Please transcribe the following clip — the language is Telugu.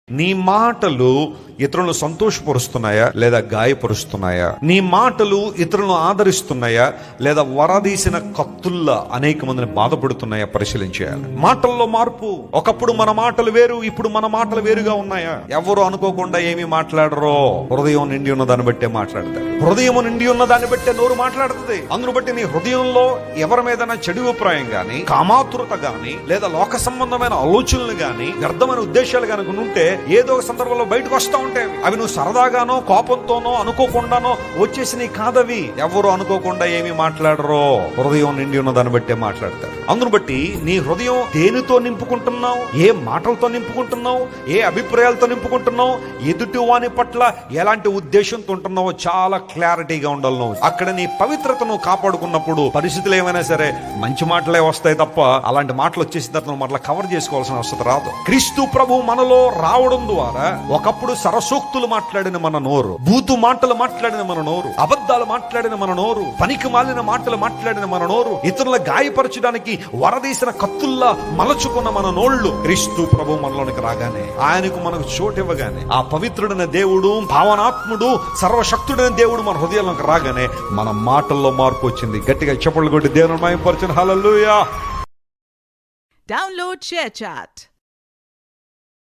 నీ మాటలు ఇతరులను సంతోషపరుస్తున్నాయా లేదా గాయపరుస్తున్నాయా? నీ మాటలు ఇతరులను ఆదరిస్తున్నాయా లేదా వరదీసిన కత్తుల్లా అనేక మందిని బాధపడుతున్నాయా? పరిశీలించేయాలి. మాటల్లో మార్పు. ఒకప్పుడు మన మాటలు వేరు, ఇప్పుడు మన మాటలు వేరుగా ఉన్నాయా? ఎవరు అనుకోకుండా ఏమి మాట్లాడరో హృదయం నిండి ఉన్న దాన్ని బట్టే మాట్లాడతారు. హృదయం నిండి ఉన్న దాన్ని బట్టే నోరు మాట్లాడుతుంది. అందును బట్టి నీ హృదయంలో ఎవరి మీద చెడు అభిప్రాయం గాని, కామాతురత గాని, లేదా లోక సంబంధమైన ఆలోచనలు గాని, వ్యర్థమైన ఉద్దేశాలు గాని ఉంటే ఏదో ఒక సందర్భంలో బయటకు వస్తా ఉంటాయి. అవి నువ్వు సరదాగానో కోపంతోనో అనుకోకుండానో వచ్చేసి నీ కాదవి. ఎవరు అనుకోకుండా ఏమి మాట్లాడరో హృదయం నిండి ఉన్న దాన్ని బట్టే మాట్లాడతారు. అందును బట్టి నీ హృదయం దేనితో నింపుకుంటున్నావు, ఏ మాటలతో నింపుకుంటున్నావు, ఏ అభిప్రాయాలతో నింపుకుంటున్నావు, ఎదుటి వాని పట్ల ఎలాంటి ఉద్దేశంతో ఉంటున్నావో చాలా క్లారిటీగా ఉండాలి. నువ్వు అక్కడ నీ పవిత్రతను కాపాడుకున్నప్పుడు పరిస్థితులు ఏమైనా సరే మంచి మాటలే వస్తాయి తప్ప అలాంటి మాటలు వచ్చేసిన తర్వాత నువ్వు మరలా కవర్ చేసుకోవాల్సిన అవసరం రాదు. క్రీస్తు ప్రభు మనలో రావడం ద్వారా ఒకప్పుడు సరసోక్తులు మాట్లాడిన మన నోరు, బూతు మాటలు మాట్లాడిన మన నోరు, అబద్ధాలు మాట్లాడిన మన నోరు, పనికి మాలిన మాటలు మాట్లాడిన మన నోరు, ఇతరుల గాయపరచడానికి వరదీసిన కత్తుల్లా మలచుకున్న మన నోళ్లు క్రీస్తు ప్రభు మనలోనికి రాగానే, ఆయనకు మనకు చోటు ఇవ్వగానే, ఆ పవిత్రుడైన దేవుడు, భావనాత్ముడు, సర్వశక్తుడైన దేవుడు మన హృదయాలకు రాగానే మన మాటల్లో మార్పు వచ్చింది. గట్టిగా చప్పట్లు కొట్టి దేవుని మహిమపరచండి. హల్లెలూయా. Download ShareChat.